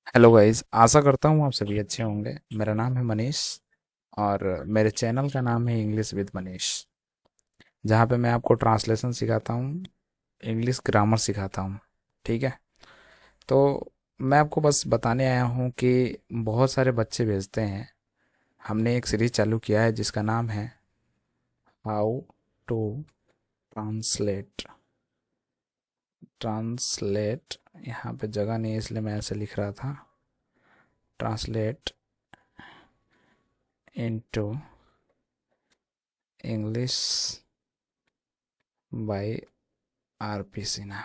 Hello guys, आशा करता हूँ आप सभी अच्छे होंगे। मेरा नाम है मनीष और मेरे चैनल का नाम है इंग्लिश विद मनीष, जहाँ पे मैं आपको ट्रांसलेशन सिखाता हूँ, इंग्लिश ग्रामर सिखाता हूँ। ठीक है। तो मैं आपको बस बताने आया हूँ कि बहुत सारे बच्चे भेजते हैं। हमने एक सीरीज चालू किया है जिसका नाम है हाउ टू ट्रांसलेट। ट्रांसलेट, यहाँ पे जगह नहीं है इसलिए मैं ऐसे लिख रहा था। Translate into English by RP Sinha.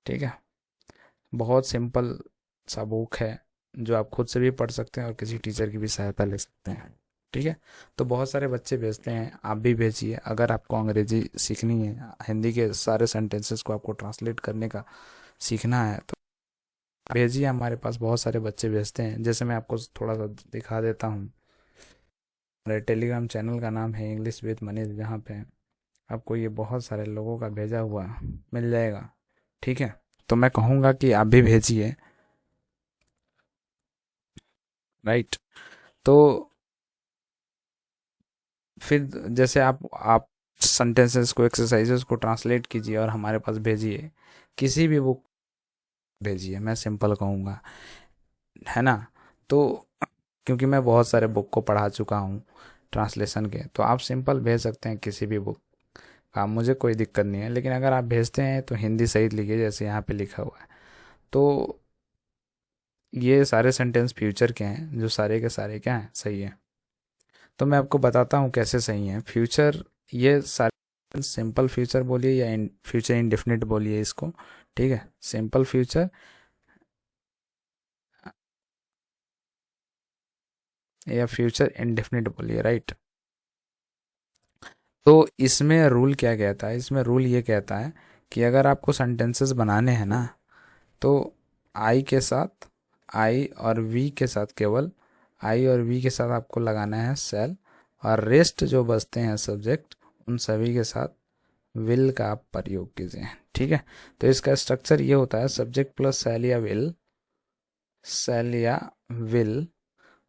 ठीक है। बहुत सिंपल सा बुक है जो आप खुद से भी पढ़ सकते हैं और किसी टीचर की भी सहायता ले सकते हैं। ठीक है। तो बहुत सारे बच्चे भेजते हैं, आप भी भेजिए। अगर आपको अंग्रेजी सीखनी है, हिंदी के सारे सेंटेंसेस को आपको ट्रांसलेट करने का सीखना है तो भेजिए। हमारे पास बहुत सारे बच्चे भेजते हैं। जैसे मैं आपको थोड़ा सा दिखा देता हूँ। मेरे टेलीग्राम चैनल का नाम है इंग्लिश विद मनीष, जहाँ पे आपको ये बहुत सारे लोगों का भेजा हुआ मिल जाएगा। ठीक है। तो मैं कहूँगा कि आप भी भेजिए। राइट। तो फिर जैसे आप सेंटेंसेस को, एक्सरसाइजेस को ट्रांसलेट कीजिए और हमारे पास भेजिए। किसी भी बुक भेजिए, मैं सिंपल कहूँगा, है ना। तो क्योंकि मैं बहुत सारे बुक को पढ़ा चुका हूँ ट्रांसलेशन के, तो आप सिंपल भेज सकते हैं किसी भी बुक का, मुझे कोई दिक्कत नहीं है। लेकिन अगर आप भेजते हैं तो हिंदी सहित लिखिए जैसे यहाँ पे लिखा हुआ है। तो ये सारे सेंटेंस फ्यूचर के हैं, जो सारे के सारे क्या हैं, सही है। तो मैं आपको बताता हूँ कैसे सही है फ्यूचर। ये सारे सिंपल फ्यूचर बोलिए या फ्यूचर इंडेफिनिट बोलिए इसको। ठीक है। सिंपल फ्यूचर या फ्यूचर इंडेफिनिट बोलिए। राइट। तो इसमें रूल क्या कहता है? इसमें रूल ये कहता है कि अगर आपको सेंटेंसेस बनाने हैं ना, तो आई के साथ, आई और वी के साथ, केवल आई और वी के साथ आपको लगाना है सेल, और रेस्ट जो बचते हैं सब्जेक्ट, उन सभी के साथ विल का आप प्रयोग कीजिए। ठीक है। तो इसका स्ट्रक्चर ये होता है, सब्जेक्ट प्लस सेल या विल, सेल या विल,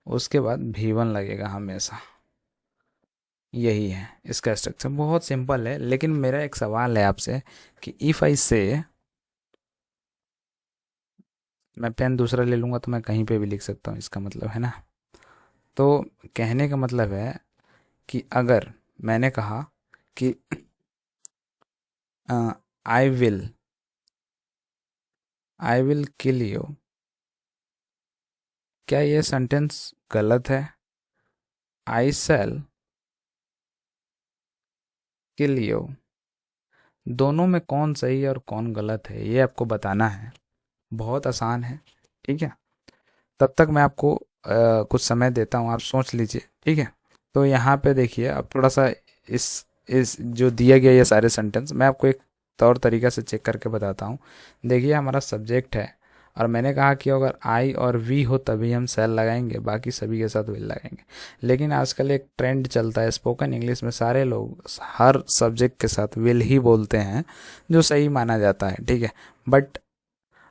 उसके बाद भी वन लगेगा हमेशा। यही है इसका स्ट्रक्चर, बहुत सिंपल है। लेकिन मेरा एक सवाल है आपसे कि इफ़ आई से, मैं पेन दूसरा ले लूँगा तो मैं कहीं पे भी लिख सकता हूँ, इसका मतलब है ना। तो कहने का मतलब है कि अगर मैंने कहा कि I will, I will kill you, क्या ये सेंटेंस गलत है? आई सेल किल यू, दोनों में कौन सही है और कौन गलत है, ये आपको बताना है। बहुत आसान है। ठीक है। तब तक मैं आपको कुछ समय देता हूँ, आप सोच लीजिए। ठीक है। तो यहाँ पे देखिए, अब थोड़ा सा इस जो दिया गया ये सारे सेंटेंस मैं आपको एक तौर तरीका से चेक करके बताता हूँ। देखिए, हमारा सब्जेक्ट है और मैंने कहा कि अगर आई और वी हो तभी हम सेल लगाएंगे, बाकी सभी के साथ विल लगाएंगे। लेकिन आजकल एक ट्रेंड चलता है स्पोकन इंग्लिश में, सारे लोग हर सब्जेक्ट के साथ विल ही बोलते हैं, जो सही माना जाता है। ठीक है। बट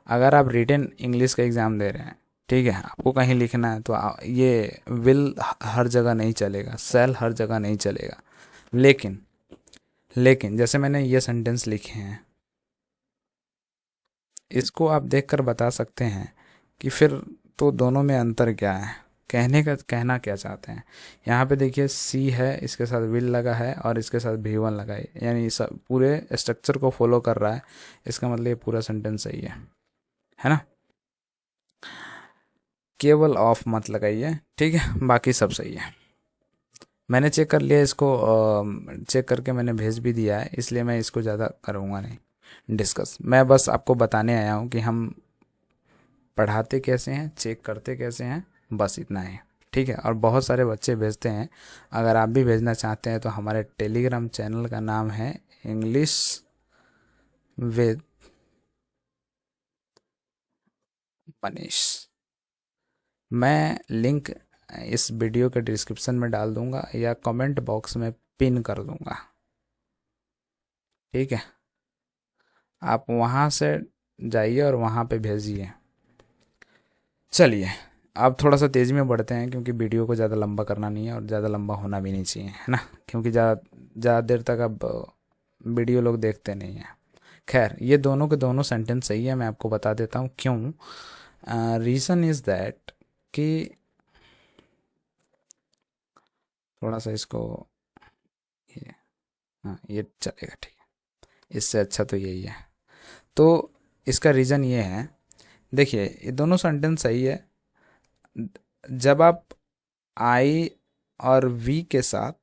अगर आप रिटन इंग्लिश का एग्ज़ाम दे रहे हैं, ठीक है, आपको कहीं लिखना है, तो ये विल हर जगह नहीं चलेगा, सेल हर जगह नहीं चलेगा। लेकिन लेकिन जैसे मैंने ये सेंटेंस लिखे हैं, इसको आप देखकर बता सकते हैं कि फिर तो दोनों में अंतर क्या है, कहना क्या चाहते हैं। यहाँ पे देखिए, सी है, इसके साथ विल लगा है और इसके साथ भी वन लगा है, यानी सब पूरे स्ट्रक्चर को फॉलो कर रहा है। इसका मतलब ये पूरा सेंटेंस सही है ना। केवल ऑफ मत लगाइए। ठीक है, बाकी सब सही है। मैंने चेक कर लिया इसको, चेक करके मैंने भेज भी दिया है, इसलिए मैं इसको ज़्यादा करूँगा नहीं डिस्कस। मैं बस आपको बताने आया हूँ कि हम पढ़ाते कैसे हैं, चेक करते कैसे हैं, बस इतना है। ठीक है। और बहुत सारे बच्चे भेजते हैं। अगर आप भी भेजना चाहते हैं तो हमारे टेलीग्राम चैनल का नाम है इंग्लिश विद मनीष। मैं लिंक इस वीडियो के डिस्क्रिप्शन में डाल दूंगा या कमेंट बॉक्स में पिन कर दूंगा। ठीक है। आप वहाँ से जाइए और वहाँ पे भेजिए। चलिए, अब थोड़ा सा तेज़ी में बढ़ते हैं, क्योंकि वीडियो को ज़्यादा लंबा करना नहीं है और ज़्यादा लंबा होना भी नहीं चाहिए, है ना, क्योंकि ज़्यादा देर तक अब वीडियो लोग देखते नहीं हैं। खैर, ये दोनों के दोनों सेंटेंस सही है, मैं आपको बता देता हूँ क्यों। रीज़न इज़ दैट कि थोड़ा सा इसको, ये, हाँ ये चलेगा, ठीक है, इससे अच्छा तो यही है। तो इसका रीज़न ये है, देखिए ये दोनों सेंटेंस सही है। जब आप आई और वी के साथ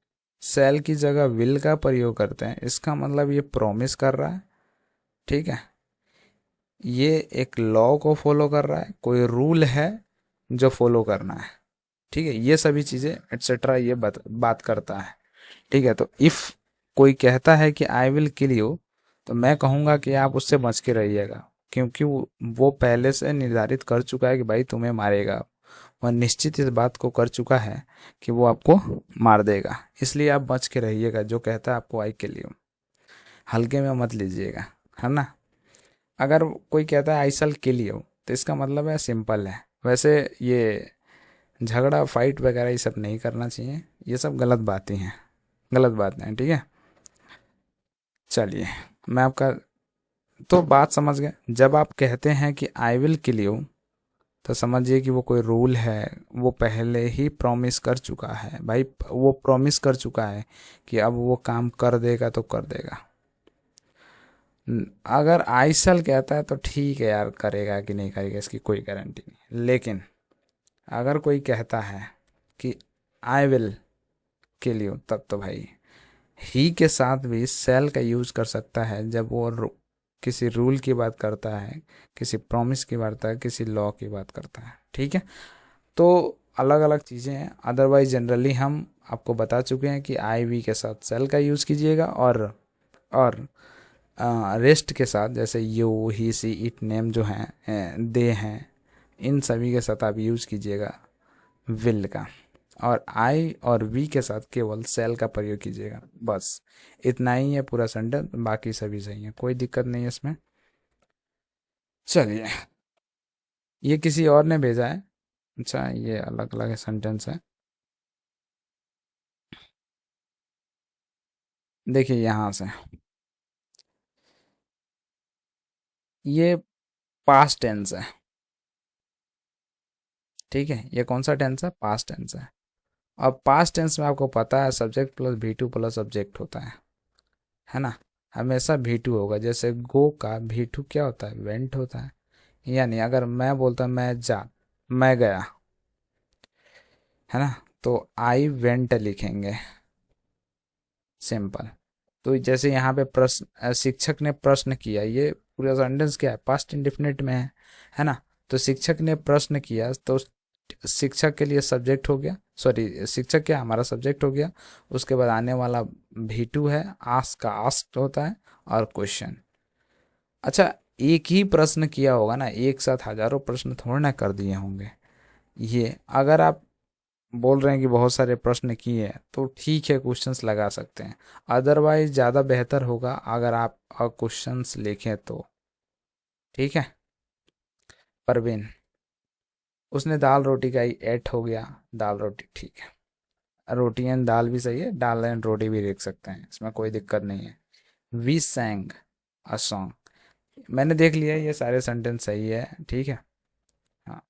सेल की जगह विल का प्रयोग करते हैं, इसका मतलब ये प्रॉमिस कर रहा है, ठीक है, ये एक लॉ को फॉलो कर रहा है, कोई रूल है जो फॉलो करना है, ठीक है, ये सभी चीज़ें एटसेट्रा ये बात करता है, ठीक है। तो इफ़ कोई कहता है कि आई विल किल यू, तो मैं कहूँगा कि आप उससे बच के रहिएगा, क्योंकि वो पहले से निर्धारित कर चुका है कि भाई तुम्हें मारेगा। वह निश्चित इस बात को कर चुका है कि वो आपको मार देगा, इसलिए आप बच के रहिएगा। जो कहता है आपको आई किल यू, हल्के में मत लीजिएगा, है ना। अगर कोई कहता है आई शैल किल यू, तो इसका मतलब है सिंपल है। वैसे ये झगड़ा फाइट वगैरह ये सब नहीं करना चाहिए, ये सब गलत बातें हैं, गलत बातें हैं, ठीक है। चलिए, मैं आपका तो बात समझ गए। जब आप कहते हैं कि आई विल किल यू, तो समझिए कि वो कोई रूल है, वो पहले ही प्रॉमिस कर चुका है भाई, वो प्रॉमिस कर चुका है कि अब वो काम कर देगा तो कर देगा। अगर आई शैल कहता है तो ठीक है यार, करेगा कि नहीं करेगा इसकी कोई गारंटी नहीं, लेकिन अगर कोई कहता है कि आई विल किल यू, तब तो भाई ही के साथ भी सेल का यूज कर सकता है जब वो किसी रूल की बात करता है, किसी प्रॉमिस की बात करता है, किसी लॉ की बात करता है, ठीक है। तो अलग अलग चीज़ें हैं, अदरवाइज जनरली हम आपको बता चुके हैं कि आई वी के साथ सेल का यूज़ कीजिएगा, और रेस्ट के साथ जैसे you he see it name जो हैं, दे हैं, इन सभी के साथ आप यूज़ कीजिएगा विल का, और आई और वी के साथ केवल सेल का प्रयोग कीजिएगा, बस इतना ही है पूरा सेंटेंस, बाकी सभी सही है, कोई दिक्कत नहीं है इसमें। चलिए, ये किसी और ने भेजा है, अच्छा ये अलग अलग सेंटेंस है। देखिए यहाँ से, ये पास्ट टेंस है, ठीक है, ये कौन सा टेंस है, पास्ट टेंस है। अब पास्ट टेंस में आपको पता है सब्जेक्ट प्लस भी टू प्लस ऑब्जेक्ट होता है ना, हमेशा भी टू होगा। जैसे गो का भी टू क्या होता है, वेंट होता है। यानी अगर मैं बोलता मैं गया, है ना, तो आई वेंट लिखेंगे, सिंपल। तो जैसे यहाँ पे प्रश्न, शिक्षक ने प्रश्न किया, ये पूरा सेंटेंस क्या है, पास्ट इंडेफिनिट में है ना। तो शिक्षक ने प्रश्न किया, तो शिक्षक के लिए सब्जेक्ट हो गया, सॉरी शिक्षक क्या हमारा सब्जेक्ट हो गया। उसके बाद आने वाला भी टू है, आस्क का आस्क्ड होता है, और क्वेश्चन। अच्छा, एक ही प्रश्न किया होगा ना, एक साथ हजारों प्रश्न थोड़ा ना कर दिए होंगे। ये अगर आप बोल रहे हैं कि बहुत सारे प्रश्न किए हैं, तो ठीक है क्वेश्चंस लगा सकते हैं, अदरवाइज ज़्यादा बेहतर होगा अगर आप क्वेश्चंस लिखें तो, ठीक है। परवीन, उसने दाल रोटी का ही एट हो गया, दाल रोटी ठीक है, रोटी एंड दाल भी सही है, दाल एंड रोटी भी लिख सकते हैं, इसमें कोई दिक्कत नहीं है। वी सैंग अ सॉन्ग, मैंने देख लिया ये सारे सेंटेंस सही है, ठीक है। हाँ,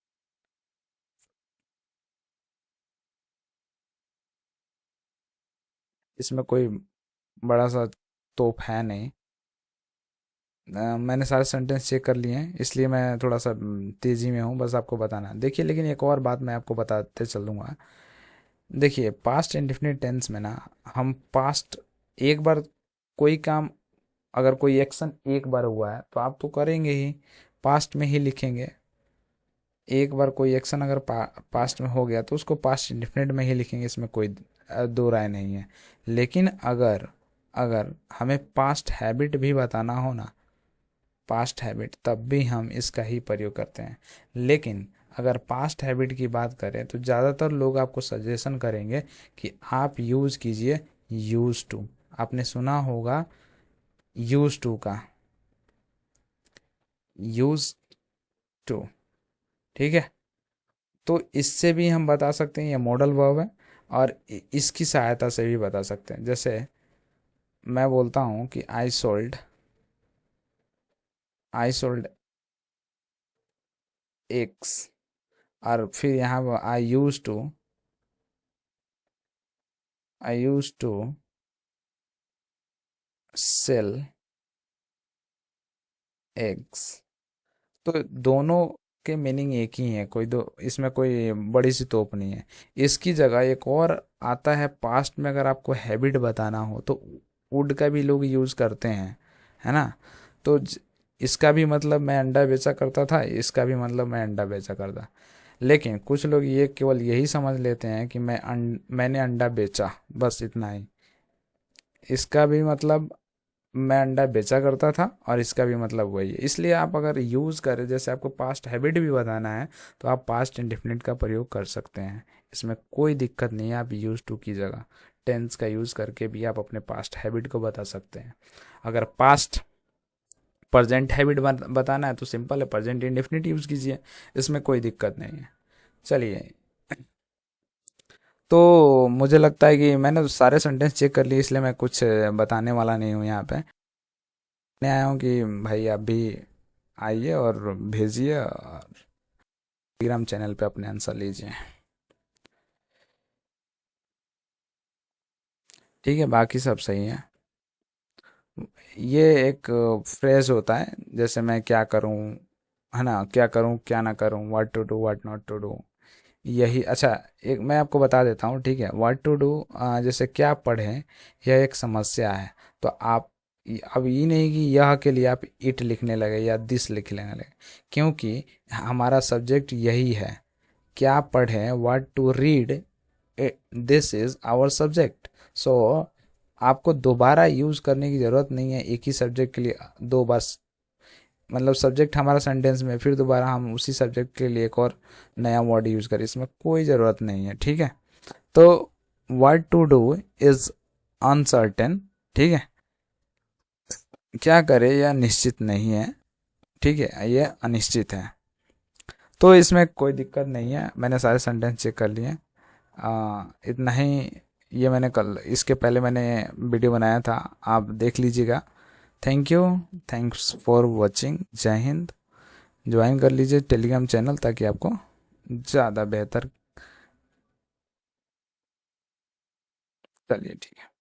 इसमें कोई बड़ा सा तोप है नहीं। मैंने सारे सेंटेंस चेक कर लिए हैं, इसलिए मैं थोड़ा सा तेज़ी में हूँ, बस आपको बताना है। देखिए, लेकिन एक और बात मैं आपको बताते चलूँगा। देखिए, पास्ट इंडेफिनिट टेंस में ना, हम पास्ट, एक बार कोई काम, अगर कोई एक्शन एक बार हुआ है तो आप तो करेंगे ही, पास्ट में ही लिखेंगे। एक बार कोई एक्शन अगर पास्ट में हो गया तो उसको पास्ट इंडेफिनिट में ही लिखेंगे, इसमें कोई दो राय नहीं है। लेकिन अगर अगर हमें पास्ट हैबिट भी बताना हो ना, पास्ट हैबिट, तब भी हम इसका ही प्रयोग करते हैं। लेकिन अगर पास्ट हैबिट की बात करें तो ज़्यादातर लोग आपको सजेशन करेंगे कि आप यूज़ कीजिए यूज़ टू। आपने सुना होगा यूज़ टू का, यूज़ टू, ठीक है। तो इससे भी हम बता सकते हैं ये मॉडल वर्ब है, और इसकी सहायता से भी बता सकते हैं। जैसे मैं बोलता हूँ कि आई सोल्ड एक्स, और फिर यहाँ आई यूज टू सेल एग्स। तो दोनों के मीनिंग एक ही है, कोई दो इसमें कोई बड़ी सी तोप नहीं है। इसकी जगह एक और आता है पास्ट में, अगर आपको हैबिट बताना हो तो वुड का भी लोग यूज़ करते हैं, है ना। तो इसका भी मतलब मैं अंडा बेचा करता था, इसका भी मतलब मैं अंडा बेचा करता। लेकिन कुछ लोग ये केवल यही समझ लेते हैं कि मैंने अंडा बेचा, बस इतना ही। इसका भी मतलब मैं अंडा बेचा करता था, और इसका भी मतलब वही है। इसलिए आप अगर यूज़ करें, जैसे आपको पास्ट हैबिट भी बताना है, तो आप पास्ट इंडेफिनिट का प्रयोग कर सकते हैं। इसमें कोई दिक्कत नहीं है। आप यूज़ टू की जगह टेंस का यूज़ करके भी आप अपने पास्ट हैबिट को बता सकते हैं। अगर पास्ट प्रेजेंट हैबिट बताना है तो सिंपल है, प्रेजेंट इंडेफिनिट यूज़ कीजिए, इसमें कोई दिक्कत नहीं है। चलिए, तो मुझे लगता है कि मैंने सारे सेंटेंस चेक कर लिए, इसलिए मैं कुछ बताने वाला नहीं हूँ यहाँ पे। मैं आया हूँ कि भाई आप भी आइए और भेजिए, और टेलीग्राम चैनल पे अपने आंसर लीजिए। ठीक है, बाकी सब सही है। ये एक फ्रेज होता है, जैसे मैं क्या करूँ, है ना, क्या करूँ क्या ना करूँ, what to do what not to do. यही अच्छा, एक मैं आपको बता देता हूँ, ठीक है। व्हाट टू डू, जैसे क्या पढ़ें, यह एक समस्या है। तो आप अब ये नहीं कि यह के लिए आप इट लिखने लगे या दिस लिख लेने लगे, क्योंकि हमारा सब्जेक्ट यही है। क्या पढ़ें, what to read, this is our subject. So आपको दोबारा यूज करने की जरूरत नहीं है एक ही सब्जेक्ट के लिए दो बार। मतलब सब्जेक्ट हमारा सेंटेंस में, फिर दोबारा हम उसी सब्जेक्ट के लिए एक और नया वर्ड यूज करें, इसमें कोई ज़रूरत नहीं है, ठीक है। तो what to do is uncertain, ठीक है। क्या करे यह निश्चित नहीं है, ठीक है, ये अनिश्चित है। तो इसमें कोई दिक्कत नहीं है, मैंने सारे सेंटेंस चेक कर लिए। इतना ही। ये मैंने कल, इसके पहले मैंने वीडियो बनाया था, आप देख लीजिएगा। Thank you, thanks for watching. जय हिंद। ज्वाइन कर लीजिए टेलीग्राम चैनल, ताकि आपको ज़्यादा बेहतर। चलिए, ठीक है।